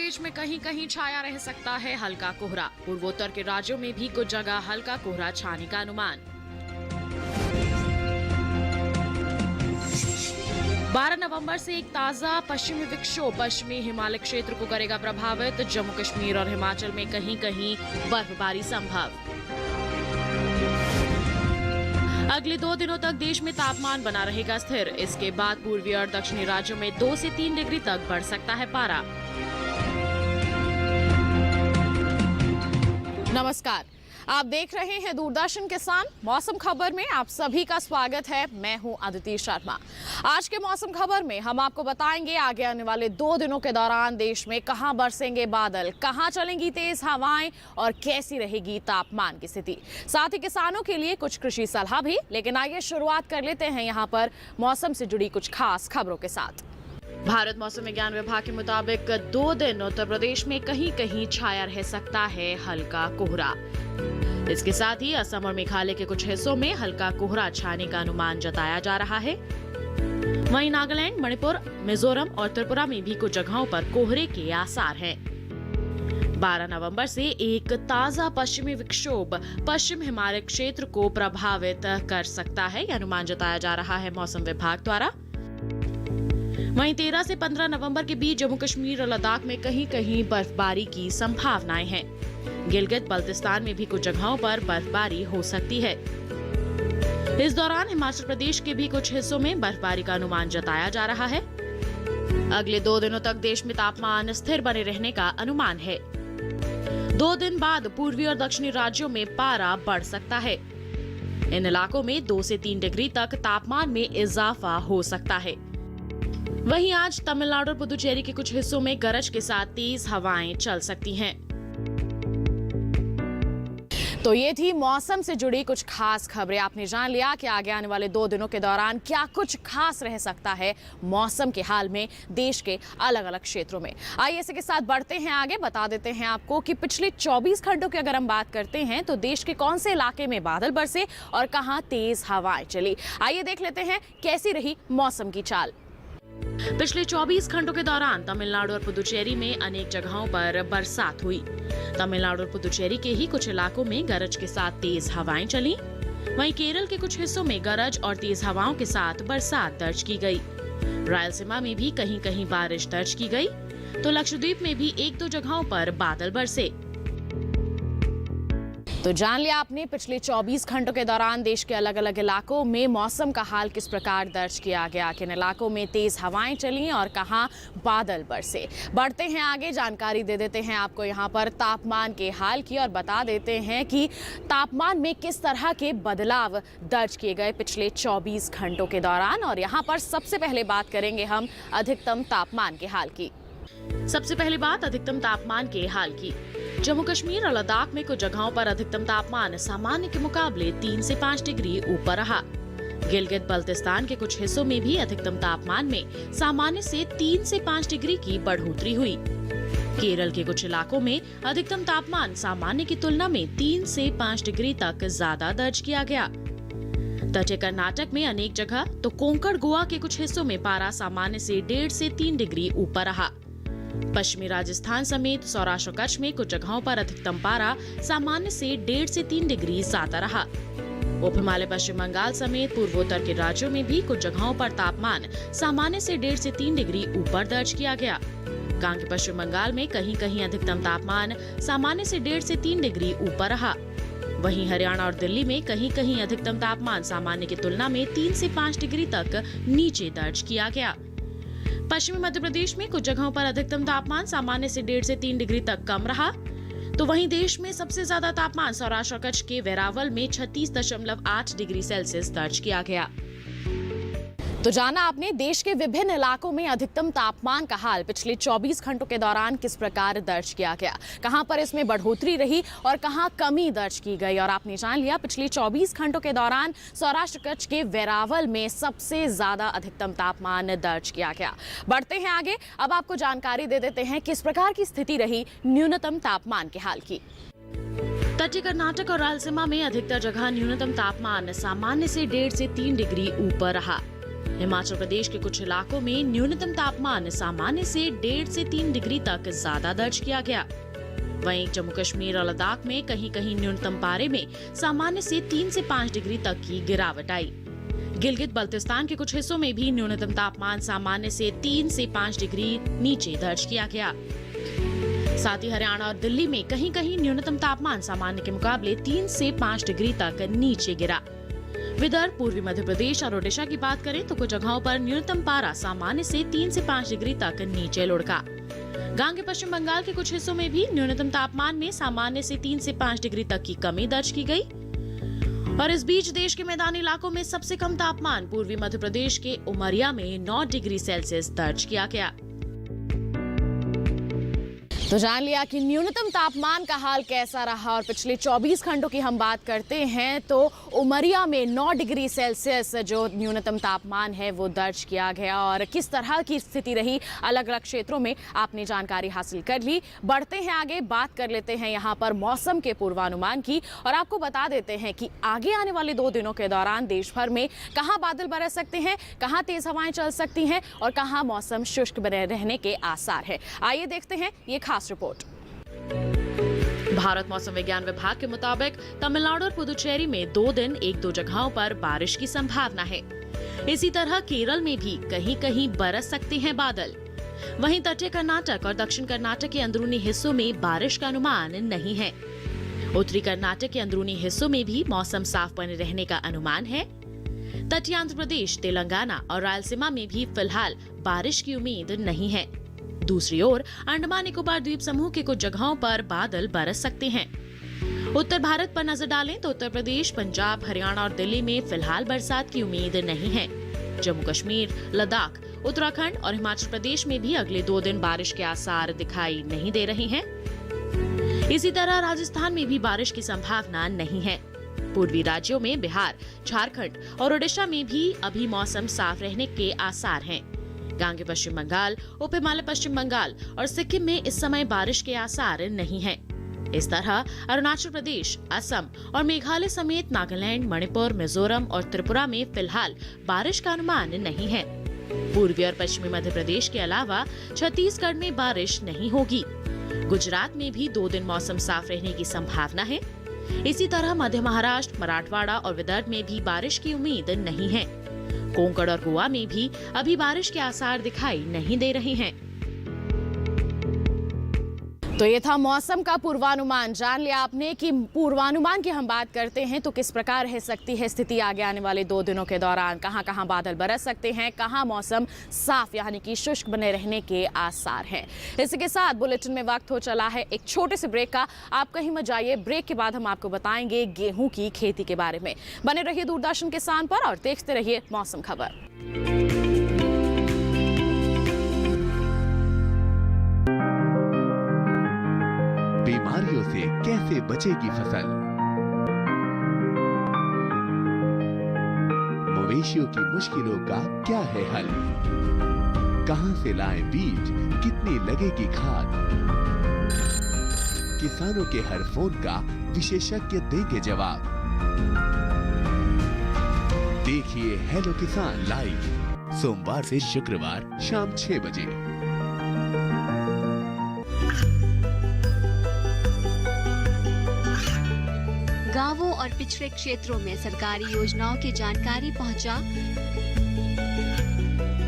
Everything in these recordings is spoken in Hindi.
प्रदेश में कहीं कहीं छाया रह सकता है हल्का कोहरा। पूर्वोत्तर के राज्यों में भी कुछ जगह हल्का कोहरा छाने का अनुमान। 12 नवंबर से एक ताजा पश्चिमी विक्षोभ पश्चिमी हिमालय क्षेत्र को करेगा प्रभावित। जम्मू कश्मीर और हिमाचल में कहीं कहीं बर्फबारी संभव। अगले 2 दिनों तक देश में तापमान बना रहेगा स्थिर। इसके बाद पूर्वी और दक्षिणी राज्यों में 2 से 3 डिग्री तक बढ़ सकता है पारा। नमस्कार, आप देख रहे हैं दूरदर्शन किसान। मौसम खबर में आप सभी का स्वागत है। मैं हूं अदिति शर्मा। आज के मौसम खबर में हम आपको बताएंगे आगे आने वाले 2 दिनों के दौरान देश में कहां बरसेंगे बादल, कहां चलेंगी तेज हवाएं और कैसी रहेगी तापमान की स्थिति। साथ ही किसानों के लिए कुछ कृषि सलाह भी। लेकिन आइए शुरुआत कर लेते हैं यहां पर मौसम से जुड़ी कुछ खास खबरों के साथ। भारत मौसम विज्ञान विभाग के मुताबिक 2 दिन उत्तर प्रदेश में कहीं कहीं छाया रह सकता है हल्का कोहरा। इसके साथ ही असम और मेघालय के कुछ हिस्सों में हल्का कोहरा छाने का अनुमान जताया जा रहा है। वहीं नागालैंड, मणिपुर, मिजोरम और त्रिपुरा में भी कुछ जगहों पर कोहरे के आसार हैं। 12 नवंबर से एक ताजा पश्चिमी विक्षोभ पश्चिम हिमालय क्षेत्र को प्रभावित कर सकता है, यह अनुमान जताया जा रहा है मौसम विभाग द्वारा। वहीं 13 से 15 नवंबर के बीच जम्मू कश्मीर और लद्दाख में कहीं कहीं बर्फबारी की संभावनाएं हैं। गिलगित बल्तिस्तान में भी कुछ जगहों पर बर्फबारी हो सकती है। इस दौरान हिमाचल प्रदेश के भी कुछ हिस्सों में बर्फबारी का अनुमान जताया जा रहा है। अगले 2 दिनों तक देश में तापमान स्थिर बने रहने का अनुमान है। 2 दिन बाद पूर्वी और दक्षिणी राज्यों में पारा बढ़ सकता है। इन इलाकों में 2 से 3 डिग्री तक तापमान में इजाफा हो सकता है। वहीं आज तमिलनाडु और पुदुचेरी के कुछ हिस्सों में गरज के साथ तेज हवाएं चल सकती हैं। तो ये थी मौसम से जुड़ी कुछ खास खबरें। आपने जान लिया कि आगे आने वाले 2 दिनों के दौरान क्या कुछ खास रह सकता है मौसम के हाल में देश के अलग अलग क्षेत्रों में। आइए इसी के साथ बढ़ते हैं आगे। बता देते हैं आपको कि पिछले 24 घंटों की अगर हम बात करते हैं तो देश के कौन से इलाके में बादल बरसे और कहां तेज हवाएं चली। आइए देख लेते हैं कैसी रही मौसम की चाल। पिछले 24 घंटों के दौरान तमिलनाडु और पुदुचेरी में अनेक जगहों पर बरसात हुई। तमिलनाडु और पुदुचेरी के ही कुछ इलाकों में गरज के साथ तेज हवाएं चली। वहीं केरल के कुछ हिस्सों में गरज और तेज हवाओं के साथ बरसात दर्ज की गई। रायलसीमा में भी कहीं कहीं बारिश दर्ज की गई। तो लक्षद्वीप में भी 1-2 जगहों पर बादल बरसे। तो जान लिया आपने पिछले 24 घंटों के दौरान देश के अलग अलग इलाकों में मौसम का हाल किस प्रकार दर्ज किया गया, किन इलाकों में तेज हवाएं चली और कहां बादल बरसे। बढ़ते हैं आगे, जानकारी दे देते हैं आपको यहां पर तापमान के हाल की और बता देते हैं कि तापमान में किस तरह के बदलाव दर्ज किए गए पिछले 24 घंटों के दौरान। और यहां पर सबसे पहले बात करेंगे हम अधिकतम तापमान के हाल की। सबसे पहले बात अधिकतम तापमान के हाल की। जम्मू कश्मीर और लद्दाख में कुछ जगहों पर अधिकतम तापमान सामान्य के मुकाबले 3 से 5 डिग्री ऊपर रहा। गिलगित बल्तिस्तान के कुछ हिस्सों में भी अधिकतम तापमान में सामान्य से 3 से 5 डिग्री की बढ़ोतरी हुई। केरल के कुछ इलाकों में अधिकतम तापमान सामान्य की तुलना में 3 से 5 डिग्री तक ज्यादा दर्ज किया गया। तटीय कर्नाटक में अनेक जगह तो कोंकण गोवा के कुछ हिस्सों में पारा सामान्य से 1.5 से 3 डिग्री ऊपर रहा। पश्चिमी राजस्थान समेत सौराष्ट्र कच्छ में कुछ जगहों पर अधिकतम पारा सामान्य से 1.5 से 3 डिग्री ज्यादा रहा। उप हिमालय पश्चिम बंगाल समेत पूर्वोत्तर के राज्यों में भी कुछ जगहों पर तापमान सामान्य से 1.5 से 3 डिग्री ऊपर दर्ज किया गया। कांके पश्चिम बंगाल में कहीं कहीं अधिकतम तापमान सामान्य से 1.5 से 3 डिग्री ऊपर रहा। वहीं हरियाणा और दिल्ली में कहीं कहीं अधिकतम तापमान सामान्य की तुलना में 3 से 5 डिग्री तक नीचे दर्ज किया गया। पश्चिमी मध्य प्रदेश में कुछ जगहों पर अधिकतम तापमान सामान्य से 1.5 से 3 डिग्री तक कम रहा। तो वहीं देश में सबसे ज्यादा तापमान सौराष्ट्र कच्छ के वेरावल में 36.8 डिग्री सेल्सियस दर्ज किया गया। तो जाना आपने देश के विभिन्न इलाकों में अधिकतम तापमान का हाल पिछले 24 घंटों के दौरान किस प्रकार दर्ज किया गया, कहां पर इसमें बढ़ोतरी रही और कहां कमी दर्ज की गई। और आपने जान लिया पिछले 24 घंटों के दौरान सौराष्ट्र कच्छ के वेरावल में सबसे ज्यादा अधिकतम तापमान दर्ज किया गया। बढ़ते हैं आगे, अब आपको जानकारी दे देते हैं किस प्रकार की स्थिति रही न्यूनतम तापमान के हाल की। तटीय कर्नाटक और रायलसीमा में अधिकतर जगह न्यूनतम तापमान सामान्य से 1.5 से 3 डिग्री ऊपर रहा। हिमाचल प्रदेश के कुछ इलाकों में न्यूनतम तापमान सामान्य से 1.5 से 3 डिग्री तक ज्यादा दर्ज किया गया। वहीं जम्मू कश्मीर और लद्दाख में कहीं कहीं न्यूनतम पारे में सामान्य से 3 से 5 डिग्री तक की गिरावट आई। गिलगित बल्तिस्तान के कुछ हिस्सों में भी न्यूनतम तापमान सामान्य से 3 से 5 डिग्री नीचे दर्ज किया गया। साथ ही हरियाणा और दिल्ली में कहीं कहीं न्यूनतम तापमान सामान्य के मुकाबले 3 से 5 डिग्री तक नीचे गिरा। विदर्भ, पूर्वी मध्य प्रदेश और ओडिशा की बात करें तो कुछ जगहों पर न्यूनतम पारा सामान्य से 3 से 5 डिग्री तक नीचे लुढ़का। गांगे पश्चिम बंगाल के कुछ हिस्सों में भी न्यूनतम तापमान में सामान्य से 3 से 5 डिग्री तक की कमी दर्ज की गई। और इस बीच देश के मैदानी इलाकों में सबसे कम तापमान पूर्वी मध्य प्रदेश के उमरिया में 9 डिग्री सेल्सियस दर्ज किया गया। तो जान लिया कि न्यूनतम तापमान का हाल कैसा रहा। और पिछले 24 घंटों की हम बात करते हैं तो उमरिया में 9 डिग्री सेल्सियस जो न्यूनतम तापमान है वो दर्ज किया गया। और किस तरह की स्थिति रही अलग अलग क्षेत्रों में आपने जानकारी हासिल कर ली। बढ़ते हैं आगे, बात कर लेते हैं यहाँ पर मौसम के पूर्वानुमान की। और आपको बता देते हैं कि आगे आने वाले 2 दिनों के दौरान देश भर में कहाँ बादल बरस सकते हैं, कहाँ तेज हवाएं चल सकती हैं और कहाँ मौसम शुष्क बने रहने के आसार है। आइए देखते हैं ये खास रिपोर्ट। भारत मौसम विज्ञान विभाग के मुताबिक तमिलनाडु और पुदुचेरी में 2 दिन 1-2 जगहों पर बारिश की संभावना है। इसी तरह केरल में भी कहीं कहीं बरस सकते हैं बादल। वहीं तटीय कर्नाटक और दक्षिण कर्नाटक के अंदरूनी हिस्सों में बारिश का अनुमान नहीं है। उत्तरी कर्नाटक के अंदरूनी हिस्सों में भी मौसम साफ बने रहने का अनुमान है। तटीय आंध्र प्रदेश, तेलंगाना और रायलसीमा में भी फिलहाल बारिश की उम्मीद नहीं है। दूसरी ओर अंडमान निकोबार द्वीप समूह के कुछ जगहों पर बादल बरस सकते हैं। उत्तर भारत पर नजर डालें तो उत्तर प्रदेश, पंजाब, हरियाणा और दिल्ली में फिलहाल बरसात की उम्मीद नहीं है। जम्मू कश्मीर, लद्दाख, उत्तराखंड और हिमाचल प्रदेश में भी अगले 2 दिन बारिश के आसार दिखाई नहीं दे रहे हैं। इसी तरह राजस्थान में भी बारिश की संभावना नहीं है। पूर्वी राज्यों में बिहार, झारखंड और ओडिशा में भी अभी मौसम साफ रहने के आसार हैं। गांगे पश्चिम बंगाल, उप हिमालय पश्चिम बंगाल और सिक्किम में इस समय बारिश के आसार नहीं हैं। इस तरह अरुणाचल प्रदेश, असम और मेघालय समेत नागालैंड, मणिपुर, मिजोरम और त्रिपुरा में फिलहाल बारिश का अनुमान नहीं है। पूर्वी और पश्चिमी मध्य प्रदेश के अलावा छत्तीसगढ़ में बारिश नहीं होगी। गुजरात में भी 2 दिन मौसम साफ रहने की संभावना है। इसी तरह मध्य महाराष्ट्र, मराठवाड़ा और विदर्भ में भी बारिश की उम्मीद नहीं है। कोंकण और गोवा में भी अभी बारिश के आसार दिखाई नहीं दे रहे हैं। तो ये था मौसम का पूर्वानुमान। जान लिया आपने कि पूर्वानुमान की हम बात करते हैं तो किस प्रकार रह सकती है स्थिति आगे आने वाले 2 दिनों के दौरान, कहां कहां बादल बरस सकते हैं, कहां मौसम साफ यानी कि शुष्क बने रहने के आसार हैं। इसी के साथ बुलेटिन में वक्त हो चला है एक छोटे से ब्रेक का। आप कहीं मत जाइए, ब्रेक के बाद हम आपको बताएंगे गेहूं की खेती के बारे में। बने रहिए दूरदर्शन किसान पर और देखते रहिए मौसम खबर। बीमारियों से कैसे बचेगी फसल, मवेशियों की मुश्किलों का क्या है हल, कहां से लाएं बीज, कितनी लगेगी खाद, किसानों के हर फोन का विशेषज्ञ देंगे जवाब। देखिए हेलो किसान लाइव सोमवार से शुक्रवार शाम 6 बजे। गांवों और पिछड़े क्षेत्रों में सरकारी योजनाओं की जानकारी पहुंचा।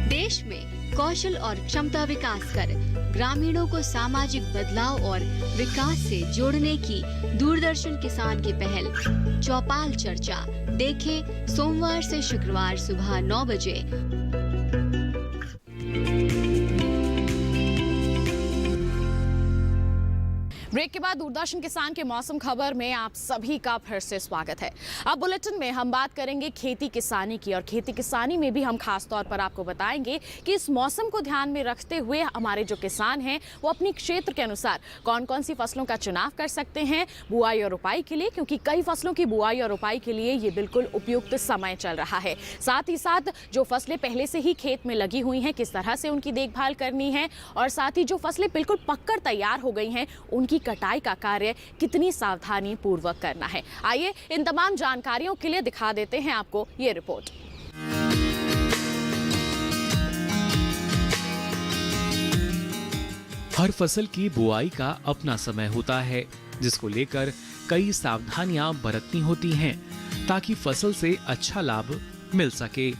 देश में कौशल और क्षमता विकास कर ग्रामीणों को सामाजिक बदलाव और विकास से जोड़ने की दूरदर्शन किसान की पहल चौपाल चर्चा देखें सोमवार से शुक्रवार सुबह 9 बजे। ब्रेक के बाद दूरदर्शन किसान के मौसम खबर में आप सभी का फिर से स्वागत है। अब बुलेटिन में हम बात करेंगे खेती किसानी की। और खेती किसानी में भी हम खास तौर पर आपको बताएंगे कि इस मौसम को ध्यान में रखते हुए हमारे जो किसान हैं वो अपनी क्षेत्र के अनुसार कौन कौन सी फसलों का चुनाव कर सकते हैं बुआई और रोपाई के लिए, क्योंकि कई फसलों की बुआई और रोपाई के लिए ये बिल्कुल उपयुक्त समय चल रहा है। साथ ही साथ जो फसलें पहले से ही खेत में लगी हुई हैं किस तरह से उनकी देखभाल करनी है, और साथ ही जो फसलें बिल्कुल पककर तैयार हो गई हैं उनकी कटाई का कार्य कितनी सावधानी पूर्वक करना है। आइए इन तमाम जानकारियों के लिए दिखा देते हैं आपको ये रिपोर्ट। हर फसल की बुआई का अपना समय होता है, जिसको लेकर कई सावधानियां बरतनी होती हैं ताकि फसल से अच्छा लाभ मिल सके।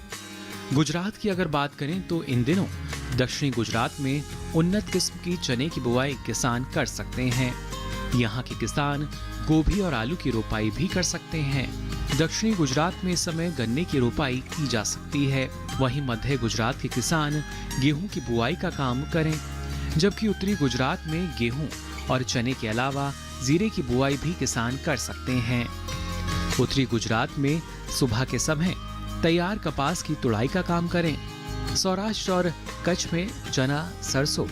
गुजरात की अगर बात करें तो इन दिनों दक्षिणी गुजरात में उन्नत किस्म की चने की बुआई किसान कर सकते हैं। यहाँ के किसान गोभी और आलू की रोपाई भी कर सकते हैं। दक्षिणी गुजरात में इस समय गन्ने की रोपाई की जा सकती है। वहीं मध्य गुजरात के किसान गेहूं की बुआई का काम करें, जबकि उत्तरी गुजरात में गेहूं और चने के अलावा जीरे की बुआई भी किसान कर सकते हैं। उत्तरी गुजरात में सुबह के समय तैयार कपास की तुड़ाई का काम करें। सौराष्ट्र और कच्छ में चना, सरसों,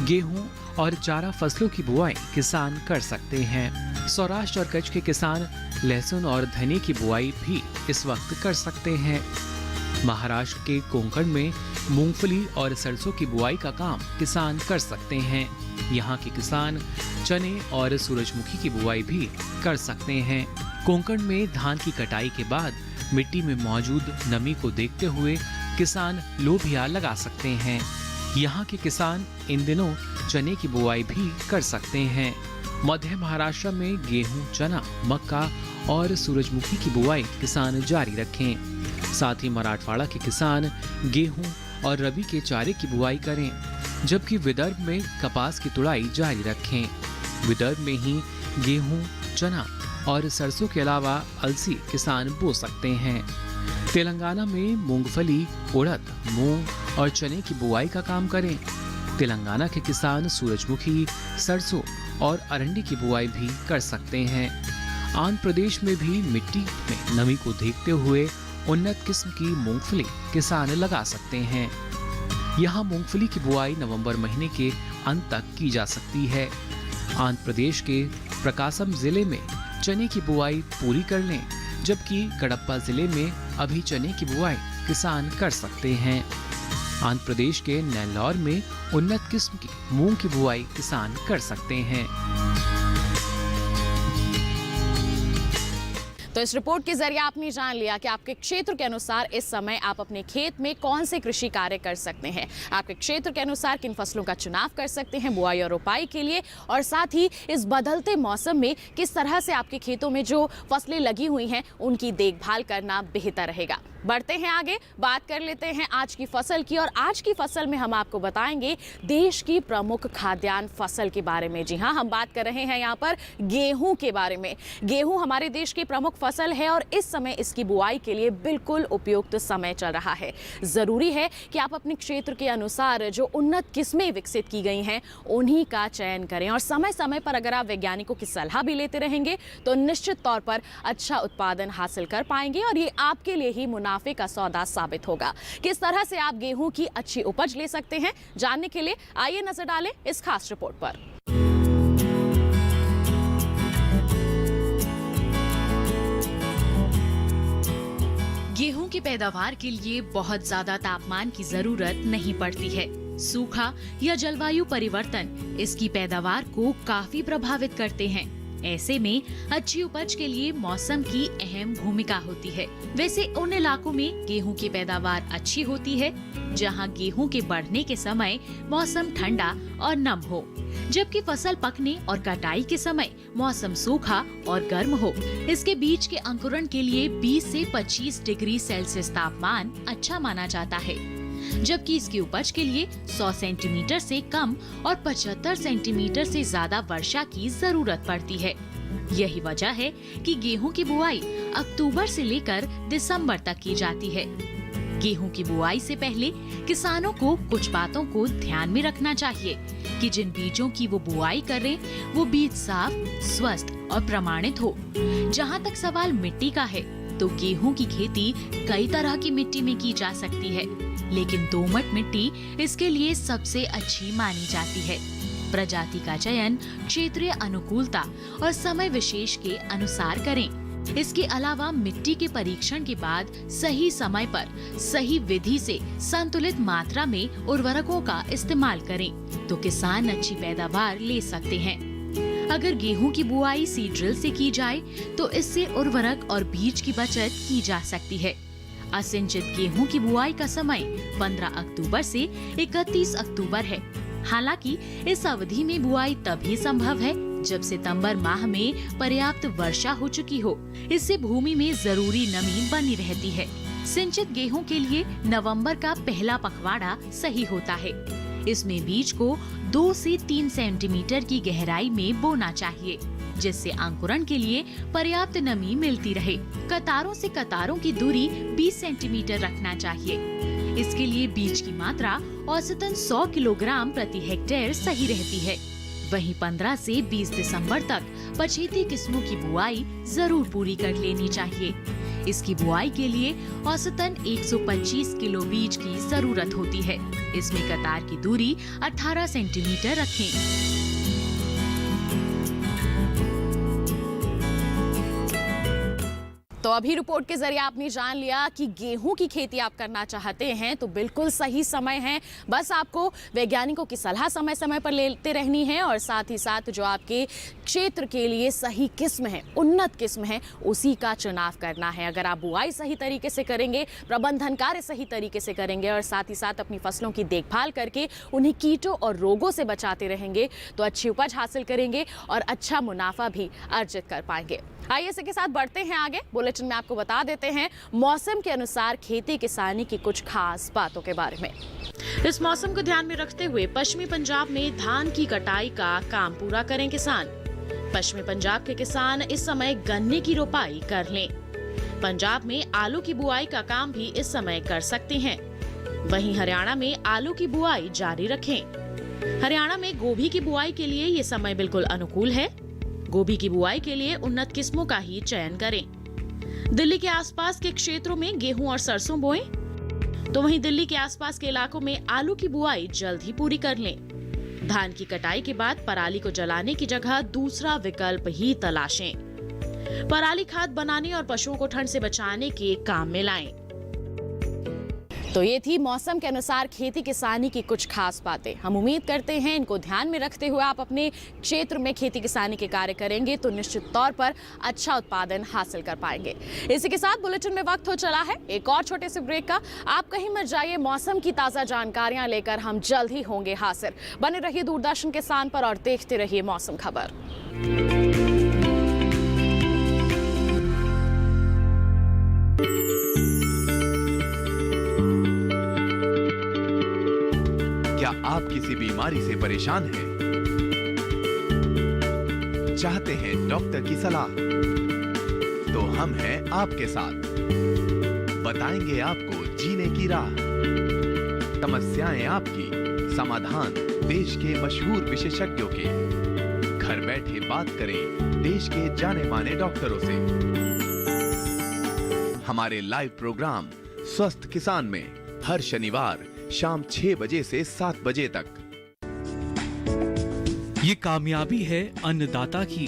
गेहूं और चारा फसलों की बुआई किसान कर सकते हैं। सौराष्ट्र और कच्छ के किसान लहसुन और धनिया की बुआई भी इस वक्त कर सकते हैं। महाराष्ट्र के कोंकण में मूंगफली और सरसों की बुआई का काम किसान कर सकते हैं। यहाँ के किसान चने और सूरजमुखी की बुआई भी कर सकते हैं। कोंकण में धान की कटाई के बाद मिट्टी में मौजूद नमी को देखते हुए किसान लोबिया लगा सकते हैं। यहाँ के किसान इन दिनों चने की बुआई भी कर सकते हैं। मध्य महाराष्ट्र में गेहूं, चना, मक्का और सूरजमुखी की बुआई किसान जारी रखें। साथ ही मराठवाड़ा के किसान गेहूं और रबी के चारे की बुआई करें, जबकि विदर्भ में कपास की तुड़ाई जारी रखें। विदर्भ में ही गेहूं, चना और सरसों के अलावा अलसी किसान बो सकते हैं। तेलंगाना में मूंगफली, उड़द, मूंग और चने की बुआई का काम करें। तेलंगाना के किसान सूरजमुखी, सरसों और अरंडी की बुआई भी कर सकते हैं। आंध्र प्रदेश में भी मिट्टी में नमी को देखते हुए उन्नत किस्म की मूंगफली किसान लगा सकते हैं। यहाँ मूंगफली की बुआई नवंबर महीने के अंत तक की जा सकती है। आंध्र प्रदेश के प्रकाशम जिले में चने की बुआई पूरी कर लें, जबकि कडप्पा जिले में अभी चने की बुआई किसान कर सकते हैं। आंध्र प्रदेश के नेल्लौर में उन्नत किस्म की मूंग की बुआई किसान कर सकते हैं। तो इस रिपोर्ट के जरिए आपने जान लिया कि आपके क्षेत्र के अनुसार इस समय आप अपने खेत में कौन से कृषि कार्य कर सकते हैं, आपके क्षेत्र के अनुसार किन फसलों का चुनाव कर सकते हैं बुआई और रोपाई के लिए, और साथ ही इस बदलते मौसम में किस तरह से आपके खेतों में जो फसलें लगी हुई हैं उनकी देखभाल करना बेहतर रहेगा। बढ़ते हैं आगे, बात कर लेते हैं आज की फसल की, और आज की फसल में हम आपको बताएंगे देश की प्रमुख खाद्यान्न फसल के बारे में। जी हाँ, हम बात कर रहे हैं यहाँ पर गेहूं के बारे में। गेहूं हमारे देश की प्रमुख फसल है और इस समय इसकी बुआई के लिए बिल्कुल उपयुक्त समय चल रहा है। जरूरी है कि आप अपने क्षेत्र के अनुसार जो उन्नत किस्में विकसित की गई हैं उन्हीं का चयन करें, और समय समय पर अगर आप वैज्ञानिकों की सलाह भी लेते रहेंगे तो निश्चित तौर पर अच्छा उत्पादन हासिल कर पाएंगे, और ये आपके लिए ही मुनाफे का सौदा साबित होगा। किस तरह से आप गेहूं की अच्छी उपज ले सकते हैं, जानने के लिए आइए नजर डालें इस खास रिपोर्ट पर। गेहूं की पैदावार के लिए बहुत ज्यादा तापमान की जरूरत नहीं पड़ती है। सूखा या जलवायु परिवर्तन इसकी पैदावार को काफी प्रभावित करते हैं। ऐसे में अच्छी उपज के लिए मौसम की अहम भूमिका होती है। वैसे उन इलाकों में गेहूं की पैदावार अच्छी होती है जहां गेहूं के बढ़ने के समय मौसम ठंडा और नम हो, जबकि फसल पकने और कटाई के समय मौसम सूखा और गर्म हो। इसके बीज के अंकुरण के लिए 20 से 25 डिग्री सेल्सियस तापमान अच्छा माना जाता है, जबकि इसकी उपज के लिए 100 सेंटीमीटर से कम और 75 सेंटीमीटर से ज्यादा वर्षा की जरूरत पड़ती है। यही वजह है कि गेहूं की बुआई अक्टूबर से लेकर दिसंबर तक की जाती है। गेहूं की बुआई से पहले किसानों को कुछ बातों को ध्यान में रखना चाहिए कि जिन बीजों की वो बुआई करें वो बीज साफ, स्वस्थ और प्रमाणित हो। जहां तक सवाल मिट्टी का है तो गेहूं की खेती कई तरह की मिट्टी में की जा सकती है, लेकिन दोमट मिट्टी इसके लिए सबसे अच्छी मानी जाती है। प्रजाति का चयन क्षेत्रीय अनुकूलता और समय विशेष के अनुसार करें। इसके अलावा मिट्टी के परीक्षण के बाद सही समय पर सही विधि से संतुलित मात्रा में उर्वरकों का इस्तेमाल करें तो किसान अच्छी पैदावार ले सकते हैं। अगर गेहूं की बुआई सीड ड्रिल से की जाए तो इससे उर्वरक और बीज की बचत की जा सकती है। असिंचित गेहूं की बुआई का समय 15 अक्टूबर से 31 अक्टूबर है। हालांकि इस अवधि में बुआई तभी संभव है जब सितंबर माह में पर्याप्त वर्षा हो चुकी हो। इससे भूमि में जरूरी नमी बनी रहती है। सिंचित गेहूं के लिए नवंबर का पहला पखवाड़ा सही होता है। इसमें बीज को 2 से 3 सेंटीमीटर की गहराई में बोना चाहिए, जिससे अंकुरण के लिए पर्याप्त नमी मिलती रहे। कतारों से कतारों की दूरी 20 सेंटीमीटर रखना चाहिए। इसके लिए बीज की मात्रा औसतन 100 किलोग्राम प्रति हेक्टेयर सही रहती है। वहीं 15 से 20 दिसंबर तक पछेती किस्मों की बुआई जरूर पूरी कर लेनी चाहिए। इसकी बुआई के लिए औसतन 125 किलो बीज की जरूरत होती है। इसमें कतार की दूरी 18 सेंटीमीटर रखें। तो अभी रिपोर्ट के जरिए आपने जान लिया कि गेहूं की खेती आप करना चाहते हैं तो बिल्कुल सही समय है। बस आपको वैज्ञानिकों की सलाह समय समय पर लेते रहनी है और साथ ही साथ जो आपके क्षेत्र के लिए सही किस्म है, उन्नत किस्म है, उसी का चुनाव करना है। अगर आप बुआई सही तरीके से करेंगे, प्रबंधन कार्य सही तरीके से करेंगे और साथ ही साथ अपनी फसलों की देखभाल करके उन्हें कीटों और रोगों से बचाते रहेंगे तो अच्छी उपज हासिल करेंगे और अच्छा मुनाफा भी अर्जित कर पाएंगे। आइए इसी के साथ बढ़ते हैं आगे। बुलेटिन में आपको बता देते हैं मौसम के अनुसार खेती किसानी की कुछ खास बातों के बारे में। इस मौसम को ध्यान में रखते हुए पश्चिमी पंजाब में धान की कटाई का काम पूरा करें किसान। पश्चिमी पंजाब के किसान इस समय गन्ने की रोपाई कर लें। पंजाब में आलू की बुआई का काम भी इस समय कर सकते हैं। वहीं हरियाणा में आलू की बुआई जारी रखें। हरियाणा में गोभी की बुआई के लिए ये समय बिल्कुल अनुकूल है। गोभी की बुआई के लिए उन्नत किस्मों का ही चयन करें। दिल्ली के आसपास के क्षेत्रों में गेहूं और सरसों बोएं, तो वहीं दिल्ली के आसपास के इलाकों में आलू की बुआई जल्द ही पूरी कर लें। धान की कटाई के बाद पराली को जलाने की जगह दूसरा विकल्प ही तलाशें। पराली खाद बनाने और पशुओं को ठंड से बचाने के काम में लाएं। तो ये थी मौसम के अनुसार खेती किसानी की कुछ खास बातें। हम उम्मीद करते हैं इनको ध्यान में रखते हुए आप अपने क्षेत्र में खेती किसानी के कार्य करेंगे तो निश्चित तौर पर अच्छा उत्पादन हासिल कर पाएंगे। इसी के साथ बुलेटिन में वक्त हो चला है एक और छोटे से ब्रेक का। आप कहीं मत जाइए, मौसम की ताजा जानकारियां लेकर हम जल्द ही होंगे हाजिर। बने रहिए दूरदर्शन किसान पर और देखते रहिए मौसम खबर। क्या आप किसी बीमारी से परेशान हैं? चाहते हैं डॉक्टर की सलाह? तो हम हैं आपके साथ। बताएंगे आपको जीने की राह। समस्याएं आपकी, समाधान देश के मशहूर विशेषज्ञों के। घर बैठे बात करें देश के जाने माने डॉक्टरों से। हमारे लाइव प्रोग्राम स्वस्थ किसान में हर शनिवार शाम 6 बजे से 7 बजे तक। ये कामयाबी है अन्नदाता की।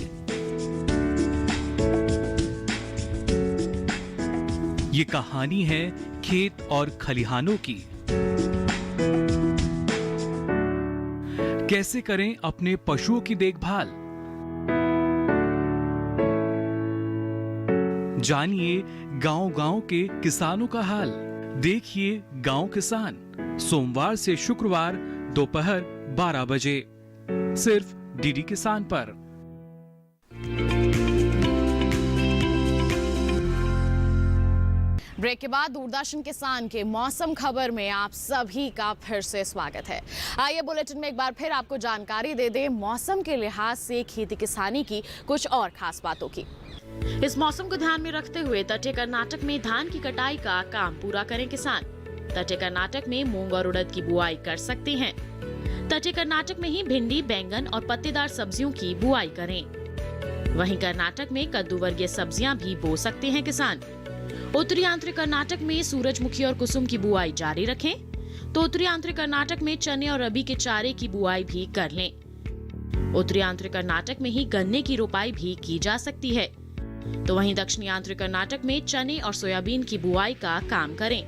ये कहानी है खेत और खलिहानों की। कैसे करें अपने पशुओं की देखभाल, जानिए गांव-गांव के किसानों का हाल। देखिए गांव किसान सोमवार से शुक्रवार दोपहर 12 बजे सिर्फ डीडी किसान पर। ब्रेक के बाद दूरदर्शन किसान के मौसम खबर में आप सभी का फिर से स्वागत है। आइए बुलेटिन में एक बार फिर आपको जानकारी दे दें मौसम के लिहाज से खेती किसानी की कुछ और खास बातों की। इस मौसम को ध्यान में रखते हुए तटीय कर्नाटक में धान की कटाई का काम पूरा करें किसान। तटीय कर्नाटक में मूंग और उड़द की बुआई कर सकते हैं। तटीय कर्नाटक में ही भिंडी, बैंगन और पत्तेदार सब्जियों की बुआई करें। वहीं कर्नाटक में कद्दू वर्गीय सब्जियां भी बो सकते हैं किसान। उत्तरी आंध्र कर्नाटक में सूरजमुखी और कुसुम की बुआई जारी रखें, तो उत्तरी आंध्र कर्नाटक में चने और रबी के चारे की बुआई भी कर लें। उत्तरी आंध्र कर्नाटक में ही गन्ने की रोपाई भी की जा सकती है, तो वहीं दक्षिणी आंध्र कर्नाटक में चने और सोयाबीन की बुआई का काम करें।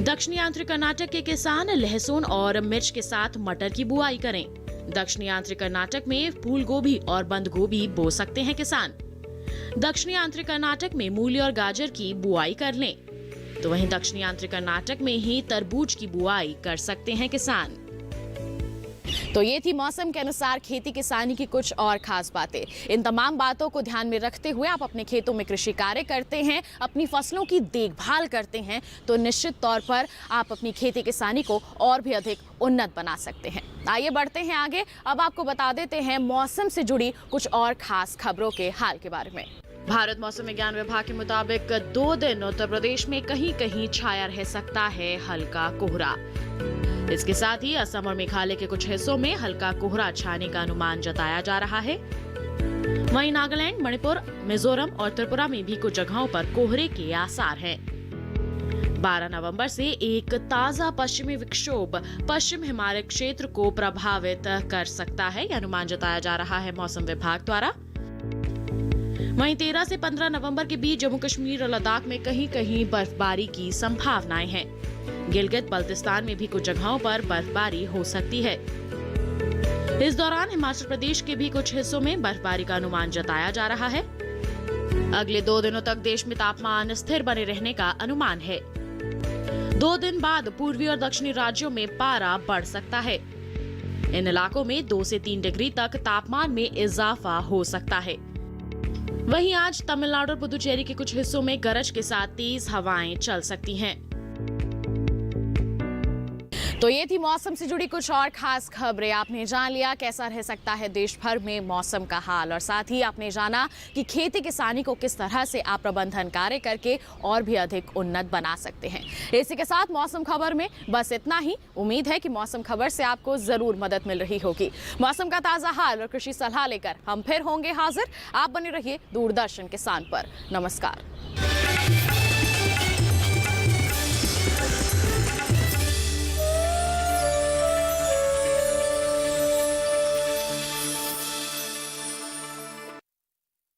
दक्षिणी आंध्र कर्नाटक के किसान लहसुन और मिर्च के साथ मटर की बुआई करें। दक्षिणी आंध्र कर्नाटक में फूल गोभी और बंद गोभी बो सकते हैं किसान। दक्षिणी आंध्र कर्नाटक में मूली और गाजर की बुआई कर लें, तो वहीं दक्षिणी आंध्र कर्नाटक में ही तरबूज की बुआई कर सकते हैं किसान। तो ये थी मौसम के अनुसार खेती किसानी की कुछ और खास बातें। इन तमाम बातों को ध्यान में रखते हुए आप अपने खेतों में कृषि कार्य करते हैं, अपनी फसलों की देखभाल करते हैं, तो निश्चित तौर पर आप अपनी खेती किसानी को और भी अधिक उन्नत बना सकते हैं। आइए बढ़ते हैं आगे। अब आपको बता देते हैं मौसम से जुड़ी कुछ और खास खबरों के हाल के बारे में। भारत मौसम विज्ञान विभाग के मुताबिक 2 दिन उत्तर प्रदेश में कहीं कहीं छाया रह सकता है हल्का कोहरा। इसके साथ ही असम और मेघालय के कुछ हिस्सों में हल्का कोहरा छाने का अनुमान जताया जा रहा है। वहीं नागालैंड, मणिपुर, मिजोरम और त्रिपुरा में भी कुछ जगहों पर कोहरे के आसार हैं। 12 नवंबर से एक ताजा पश्चिमी विक्षोभ पश्चिम हिमालय क्षेत्र को प्रभावित कर सकता है, यह अनुमान जताया जा रहा है मौसम विभाग द्वारा। वहीं 13 से 15 नवंबर के बीच जम्मू कश्मीर और लद्दाख में कहीं कहीं बर्फबारी की संभावनाएं हैं। गिलगित बल्तिस्तान में भी कुछ जगहों पर बर्फबारी हो सकती है। इस दौरान हिमाचल प्रदेश के भी कुछ हिस्सों में बर्फबारी का अनुमान जताया जा रहा है। अगले 2 दिनों तक देश में तापमान स्थिर बने रहने का अनुमान है। 2 दिन बाद पूर्वी और दक्षिणी राज्यों में पारा बढ़ सकता है। इन इलाकों में 2 से 3 डिग्री तक तापमान में इजाफा हो सकता है। वहीं आज तमिलनाडु और पुदुचेरी के कुछ हिस्सों में गरज के साथ तेज हवाएं चल सकती हैं। तो ये थी मौसम से जुड़ी कुछ और खास खबरें। आपने जान लिया कैसा रह सकता है देश भर में मौसम का हाल, और साथ ही आपने जाना कि खेती किसानी को किस तरह से आप प्रबंधन कार्य करके और भी अधिक उन्नत बना सकते हैं। इसी के साथ मौसम खबर में बस इतना ही। उम्मीद है कि मौसम खबर से आपको जरूर मदद मिल रही होगी। मौसम का ताजा हाल और कृषि सलाह लेकर हम फिर होंगे हाजिर। आप बने रहिए दूरदर्शन किसान पर। नमस्कार।